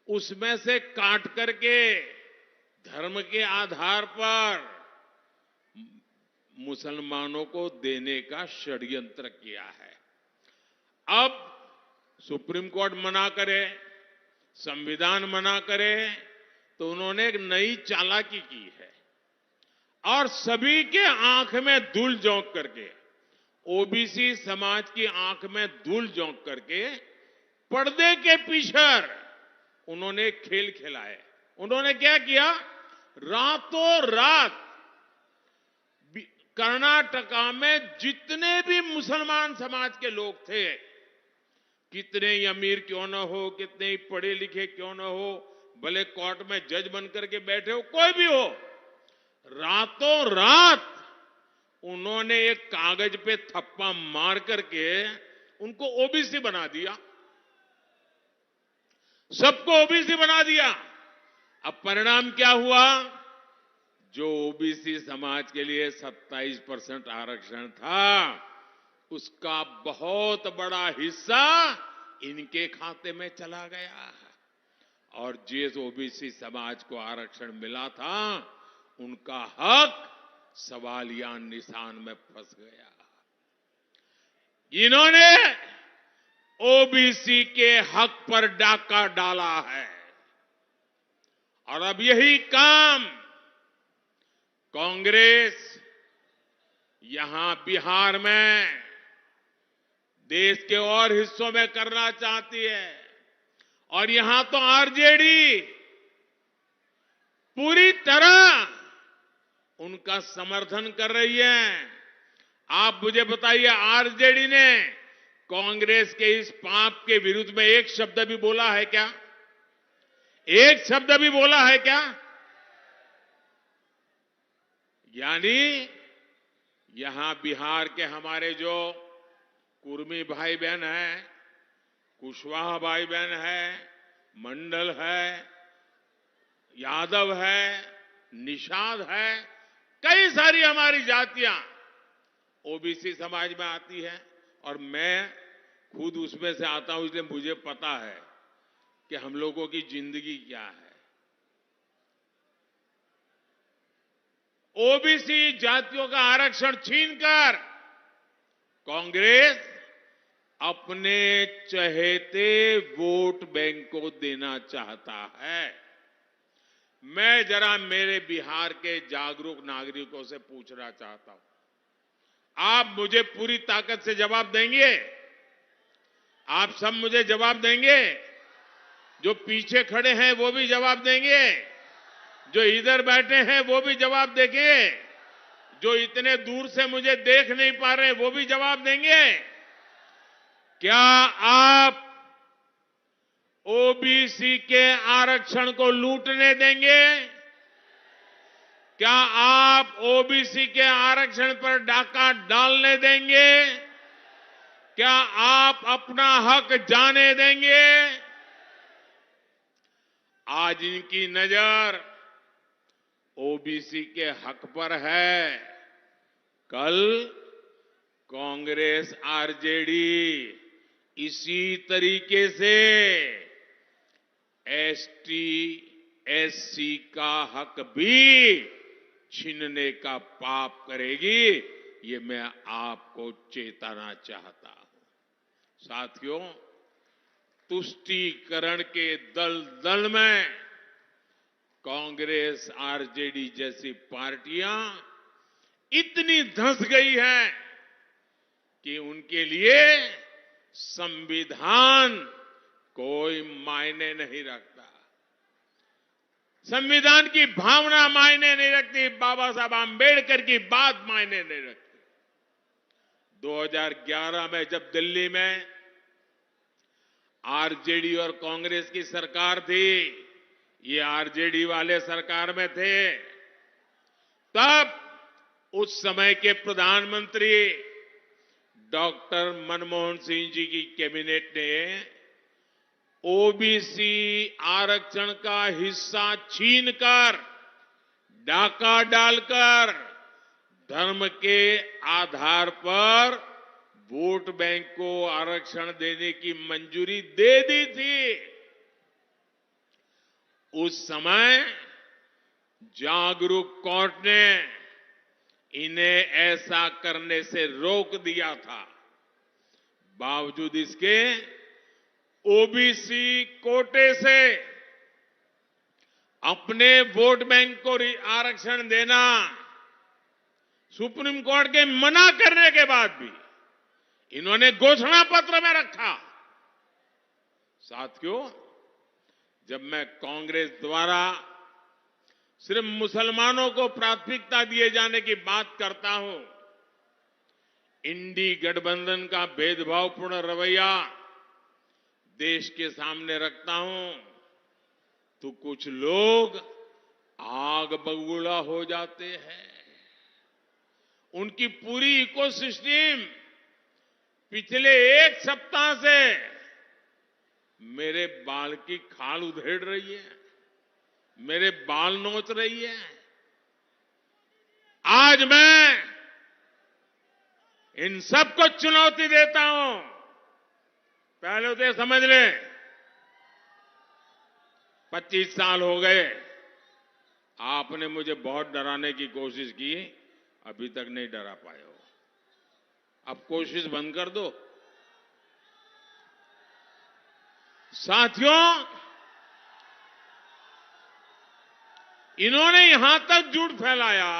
उसमें से काट करके धर्म के आधार पर मुसलमानों को देने का षड्यंत्र किया है। अब सुप्रीम कोर्ट मना करे, संविधान मना करे, तो उन्होंने एक नई चालाकी की है और सभी के आंख में धूल झोंक करके, ओबीसी समाज की आंख में धूल झोंक करके पर्दे के पीछे उन्होंने खेल खिलाए। उन्होंने क्या किया? रातों रात कर्नाटका में जितने भी मुसलमान समाज के लोग थे, कितने ही अमीर क्यों न हो, कितने ही पढ़े लिखे क्यों न हो, भले कोर्ट में जज बनकर के बैठे हो, कोई भी हो, रातों रात उन्होंने एक कागज पे थप्पा मार करके उनको ओबीसी बना दिया, सबको ओबीसी बना दिया। अब परिणाम क्या हुआ? जो ओबीसी समाज के लिए 27% आरक्षण था, उसका बहुत बड़ा हिस्सा इनके खाते में चला गया और जिस ओबीसी समाज को आरक्षण मिला था, उनका हक सवालिया निशान में फंस गया। इन्होंने ओबीसी के हक पर डाका डाला है और अब यही काम कांग्रेस यहां बिहार में, देश के और हिस्सों में करना चाहती है। और यहां तो आरजेडी पूरी तरह उनका समर्थन कर रही है। आप मुझे बताइए, आरजेडी ने कांग्रेस के इस पाप के विरुद्ध में एक शब्द भी बोला है क्या? एक शब्द भी बोला है क्या? यानी यहां बिहार के हमारे जो कुर्मी भाई बहन है, कुशवाहा भाई बहन है, मंडल है, यादव है, निषाद है, कई सारी हमारी जातियां ओबीसी समाज में आती है और मैं खुद उसमें से आता हूं, इसलिए मुझे पता है कि हम लोगों की जिंदगी क्या है। ओबीसी जातियों का आरक्षण छीनकर कांग्रेस अपने चहेते वोट बैंक को देना चाहता है। मैं जरा मेरे बिहार के जागरूक नागरिकों से पूछना चाहता हूं, आप मुझे पूरी ताकत से जवाब देंगे? आप सब मुझे जवाब देंगे? जो पीछे खड़े हैं वो भी जवाब देंगे, जो इधर बैठे हैं वो भी जवाब देंगे, जो इतने दूर से मुझे देख नहीं पा रहे वो भी जवाब देंगे। क्या आप ओबीसी के आरक्षण को लूटने देंगे? क्या आप ओबीसी के आरक्षण पर डाका डालने देंगे? क्या आप अपना हक जाने देंगे? आज इनकी नजर ओबीसी के हक पर है, कल कांग्रेस आरजेडी इसी तरीके से एसटी एससी का हक भी छीनने का पाप करेगी। ये मैं आपको चेताना चाहता हूं। साथियों, तुष्टीकरण के दलदल में कांग्रेस आरजेडी जैसी पार्टियां इतनी धंस गई हैं कि उनके लिए संविधान कोई मायने नहीं रखता, संविधान की भावना मायने नहीं रखती, बाबा साहब आंबेडकर की बात मायने नहीं रखती। 2011 में जब दिल्ली में आरजेडी और कांग्रेस की सरकार थी, ये आरजेडी वाले सरकार में थे, तब उस समय के प्रधानमंत्री डॉक्टर मनमोहन सिंह जी की कैबिनेट ने ओबीसी आरक्षण का हिस्सा छीनकर, डाका डालकर धर्म के आधार पर वोट बैंक को आरक्षण देने की मंजूरी दे दी थी। उस समय जागरूक कोर्ट ने इन्हें ऐसा करने से रोक दिया था। बावजूद इसके ओबीसी कोटे से अपने वोट बैंक को आरक्षण देना सुप्रीम कोर्ट के मना करने के बाद भी इन्होंने घोषणा पत्र में रखा। साथियों, जब मैं कांग्रेस द्वारा सिर्फ मुसलमानों को प्राथमिकता दिए जाने की बात करता हूं, इंडी गठबंधन का भेदभावपूर्ण रवैया देश के सामने रखता हूं, तो कुछ लोग आग बबूला हो जाते हैं। उनकी पूरी इकोसिस्टम पिछले एक सप्ताह से मेरे बाल की खाल उधेड़ रही है, मेरे बाल नोच रही है। आज मैं इन सबको चुनौती देता हूं। पहले तो ये समझ लें, 25 साल हो गए, आपने मुझे बहुत डराने की कोशिश की, अभी तक नहीं डरा पाए हो। अब कोशिश बंद कर दो। साथियों, इन्होंने यहां तक झूठ फैलाया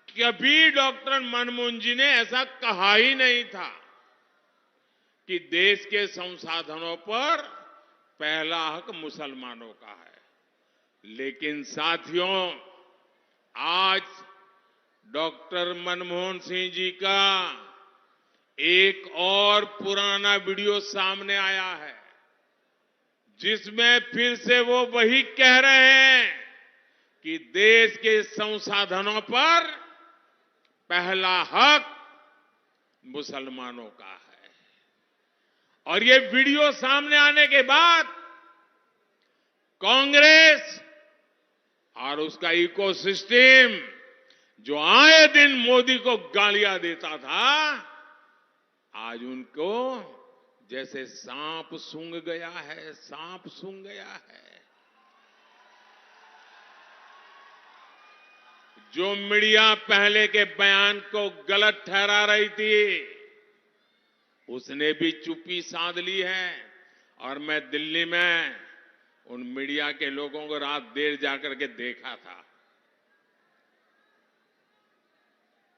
कि अभी डॉक्टर मनमोहन जी ने ऐसा कहा ही नहीं था कि देश के संसाधनों पर पहला हक मुसलमानों का है। लेकिन साथियों, आज डॉक्टर मनमोहन सिंह जी का एक और पुराना वीडियो सामने आया है, जिसमें फिर से वो वही कह रहे हैं कि देश के संसाधनों पर पहला हक मुसलमानों का है। और ये वीडियो सामने आने के बाद कांग्रेस और उसका इकोसिस्टम, जो आए दिन मोदी को गालियां देता था, आज उनको जैसे सांप सूंघ गया है, सांप सूंघ गया है। जो मीडिया पहले के बयान को गलत ठहरा रही थी, उसने भी चुप्पी साध ली है। और मैं दिल्ली में उन मीडिया के लोगों को रात देर जाकर के देखा था।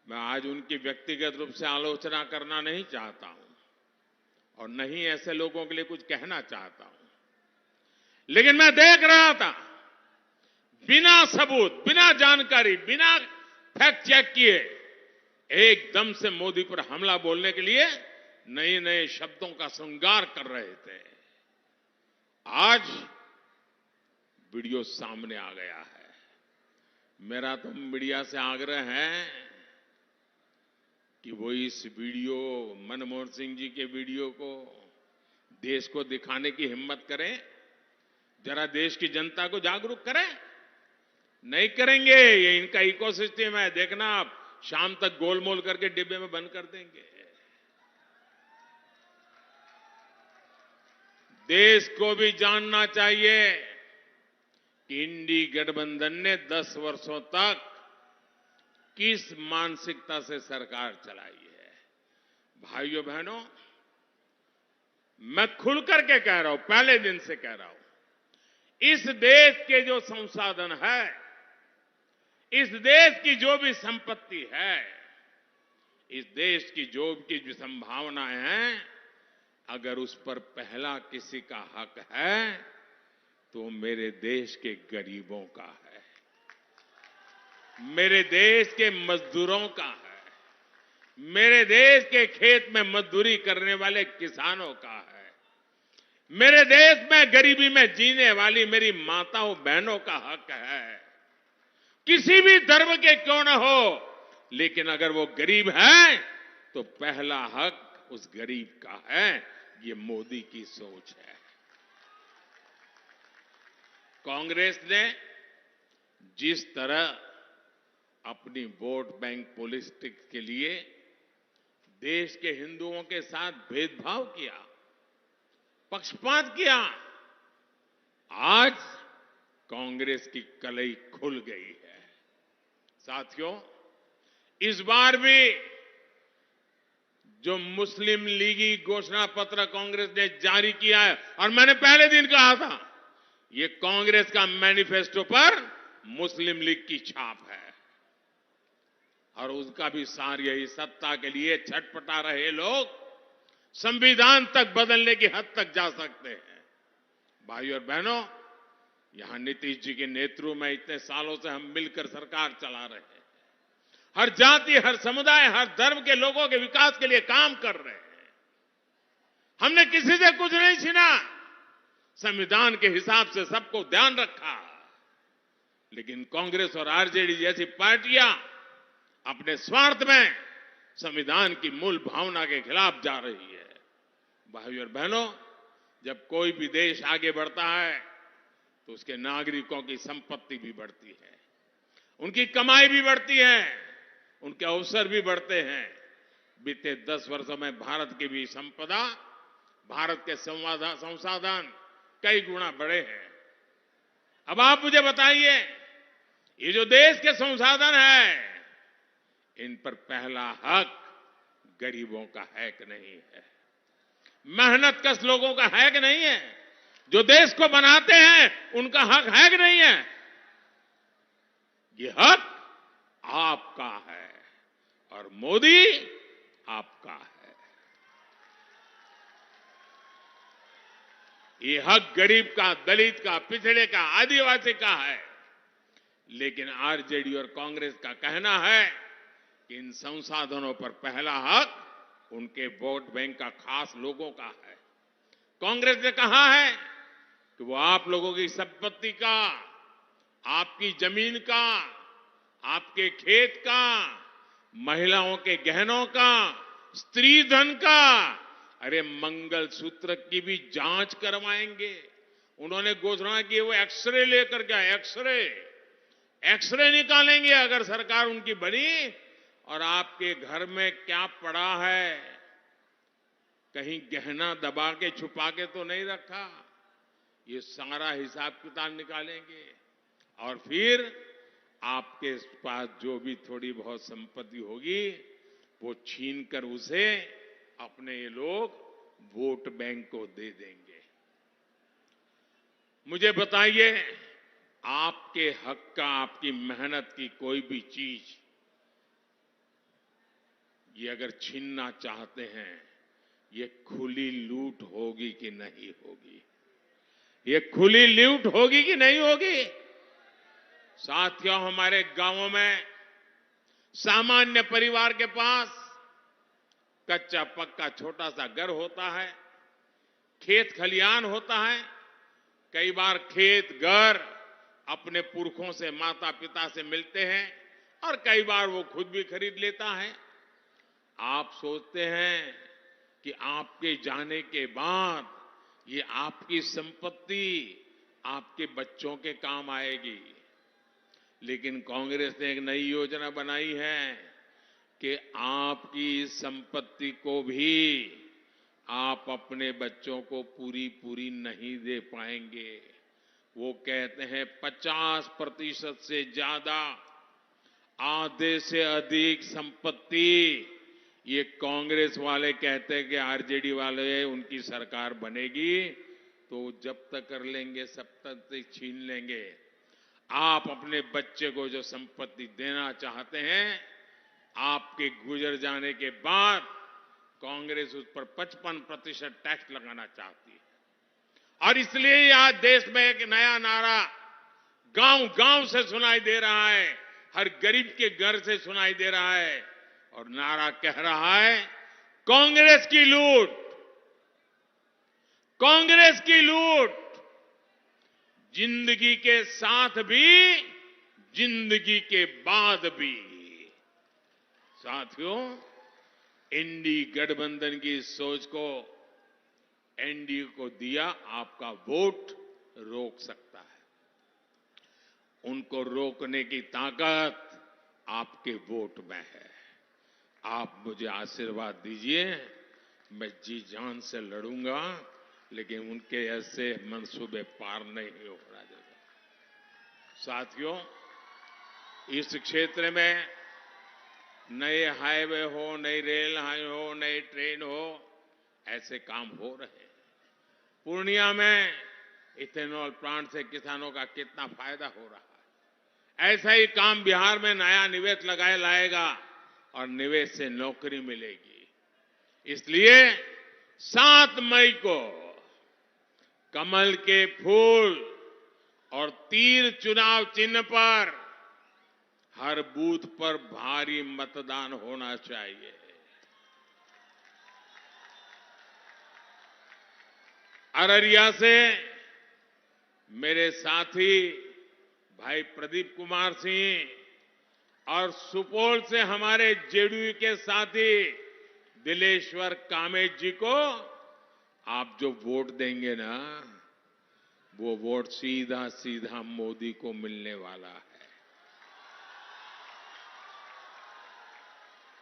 मैं आज उनकी व्यक्तिगत रूप से आलोचना करना नहीं चाहता हूं और नहीं ऐसे लोगों के लिए कुछ कहना चाहता हूं, लेकिन मैं देख रहा था, बिना सबूत, बिना जानकारी, बिना फैक्ट चेक किए एकदम से मोदी पर हमला बोलने के लिए नए नए शब्दों का श्रृंगार कर रहे थे। आज वीडियो सामने आ गया है। मेरा तो मीडिया से आग्रह है कि वो इस वीडियो, मनमोहन सिंह जी के वीडियो को देश को दिखाने की हिम्मत करें, जरा देश की जनता को जागरूक करें। नहीं करेंगे, ये इनका इकोसिस्टम है, देखना आप शाम तक गोलमोल करके डिब्बे में बंद कर देंगे। देश को भी जानना चाहिए कि इंडी गठबंधन ने 10 वर्षों तक किस मानसिकता से सरकार चलाई है। भाइयों बहनों, मैं खुल करके कह रहा हूं, पहले दिन से कह रहा हूं, इस देश के जो संसाधन है, इस देश की जो भी संपत्ति है, इस देश की जो भी संभावनाएं हैं, अगर उस पर पहला किसी का हक है तो मेरे देश के गरीबों का है, मेरे देश के मजदूरों का है, मेरे देश के खेत में मजदूरी करने वाले किसानों का है, मेरे देश में गरीबी में जीने वाली मेरी माताओं बहनों का हक है। किसी भी धर्म के क्यों न हो, लेकिन अगर वो गरीब है तो पहला हक उस गरीब का है। ये मोदी की सोच है। कांग्रेस ने जिस तरह अपनी वोट बैंक पॉलिटिक्स के लिए देश के हिंदुओं के साथ भेदभाव किया, पक्षपात किया, आज कांग्रेस की कलई खुल गई है। साथियों, इस बार भी जो मुस्लिम लीगी घोषणा पत्र कांग्रेस ने जारी किया है, और मैंने पहले दिन कहा था, ये कांग्रेस का मैनिफेस्टो पर मुस्लिम लीग की छाप है। और उसका भी सार यही, सत्ता के लिए छटपटा रहे लोग संविधान तक बदलने की हद तक जा सकते हैं। भाइयों और बहनों, यहां नीतीश जी के नेतृत्व में इतने सालों से हम मिलकर सरकार चला रहे हैं। हर जाति, हर समुदाय, हर धर्म के लोगों के विकास के लिए काम कर रहे हैं। हमने किसी से कुछ नहीं छीना, संविधान के हिसाब से सबको ध्यान रखा। लेकिन कांग्रेस और आरजेडी जैसी पार्टियां अपने स्वार्थ में संविधान की मूल भावना के खिलाफ जा रही है। भाइयों और बहनों, जब कोई भी देश आगे बढ़ता है तो उसके नागरिकों की संपत्ति भी बढ़ती है, उनकी कमाई भी बढ़ती है, उनके अवसर भी बढ़ते हैं। बीते 10 वर्षों में भारत की भी संपदा, भारत के संसाधन कई गुना बढ़े हैं। अब आप मुझे बताइए, ये जो देश के संसाधन है, इन पर पहला हक गरीबों का है कि नहीं है? मेहनत कश लोगों का है कि नहीं है? जो देश को बनाते हैं उनका हक है कि नहीं है? ये हक आपका है और मोदी आपका है। ये हक गरीब का, दलित का, पिछड़े का, आदिवासी का है। लेकिन आरजेडी और कांग्रेस का कहना है कि इन संसाधनों पर पहला हक उनके वोट बैंक का, खास लोगों का है। कांग्रेस ने कहा है कि वो आप लोगों की संपत्ति का, आपकी जमीन का, आपके खेत का, महिलाओं के गहनों का, स्त्री धन का, अरे मंगलसूत्र की भी जांच करवाएंगे। उन्होंने घोषणा की वो एक्सरे लेकर के एक्सरे निकालेंगे अगर सरकार उनकी बनी, और आपके घर में क्या पड़ा है, कहीं गहना दबा के छुपा के तो नहीं रखा, ये सारा हिसाब किताब निकालेंगे। और फिर आपके पास जो भी थोड़ी बहुत संपत्ति होगी वो छीन कर उसे अपने ये लोग वोट बैंक को दे देंगे। मुझे बताइए, आपके हक का, आपकी मेहनत की कोई भी चीज ये अगर छीनना चाहते हैं, ये खुली लूट होगी कि नहीं होगी? ये खुली लूट होगी कि नहीं होगी? साथियों, हमारे गांवों में सामान्य परिवार के पास कच्चा पक्का छोटा सा घर होता है, खेत खलियान होता है। कई बार खेत घर अपने पुरखों से, माता पिता से मिलते हैं और कई बार वो खुद भी खरीद लेता है। आप सोचते हैं कि आपके जाने के बाद ये आपकी संपत्ति आपके बच्चों के काम आएगी। लेकिन कांग्रेस ने एक नई योजना बनाई है कि आपकी संपत्ति को भी आप अपने बच्चों को पूरी नहीं दे पाएंगे। वो कहते हैं 50% से ज्यादा, आधे से अधिक संपत्ति ये कांग्रेस वाले कहते हैं कि आरजेडी वाले उनकी सरकार बनेगी तो जब तक कर लेंगे, सब तक छीन लेंगे। आप अपने बच्चे को जो संपत्ति देना चाहते हैं, आपके गुजर जाने के बाद कांग्रेस उस पर 55% टैक्स लगाना चाहती है। और इसलिए आज देश में एक नया नारा गांव-गांव से सुनाई दे रहा है, हर गरीब के घर से सुनाई दे रहा है, और नारा कह रहा है, कांग्रेस की लूट, कांग्रेस की लूट, जिंदगी के साथ भी, जिंदगी के बाद भी। साथियों, एनडीए गठबंधन की सोच को एनडीए को दिया आपका वोट रोक सकता है। उनको रोकने की ताकत आपके वोट में है। आप मुझे आशीर्वाद दीजिए, मैं जी जान से लड़ूंगा, लेकिन उनके ऐसे मंसूबे पार नहीं हो रहा। साथियों, इस क्षेत्र में नए हाईवे हो, नई रेल हो, नई ट्रेन हो, ऐसे काम हो रहे हैं। पूर्णिया में इथेनॉल प्लांट से किसानों का कितना फायदा हो रहा है। ऐसा ही काम बिहार में नया निवेश लाएगा और निवेश से नौकरी मिलेगी। इसलिए 7 मई को कमल के फूल और तीर चुनाव चिन्ह पर हर बूथ पर भारी मतदान होना चाहिए। अररिया से मेरे साथी भाई प्रदीप कुमार सिंह और सुपौल से हमारे जेडीयू के साथी दिलेश्वर कामेत जी को आप जो वोट देंगे ना, वो वोट सीधा सीधा मोदी को मिलने वाला है।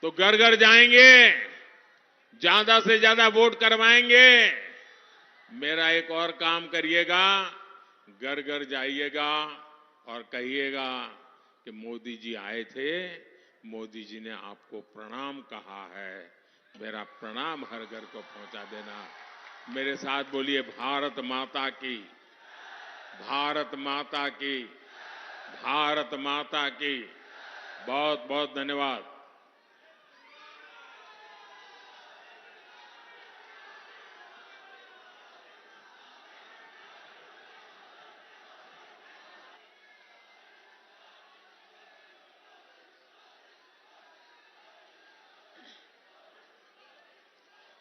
तो घर घर जाएंगे, ज्यादा से ज्यादा वोट करवाएंगे। मेरा एक और काम करिएगा, घर घर जाइएगा और कहिएगा कि मोदी जी आए थे, मोदी जी ने आपको प्रणाम कहा है, मेरा प्रणाम हर घर को पहुंचा देना। मेरे साथ बोलिए भारत माता की, भारत माता की, भारत माता की। बहुत बहुत धन्यवाद।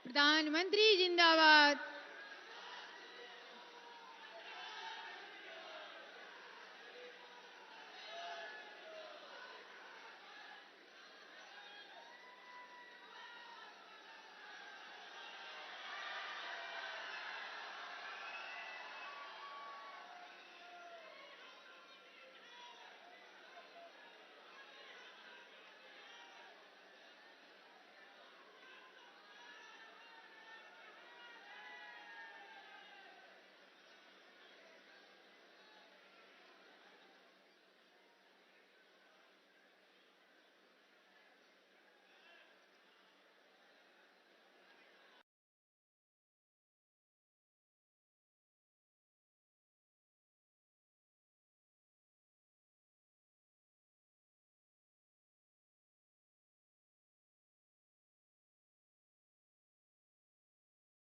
प्रधानमंत्री जिंदाबाद,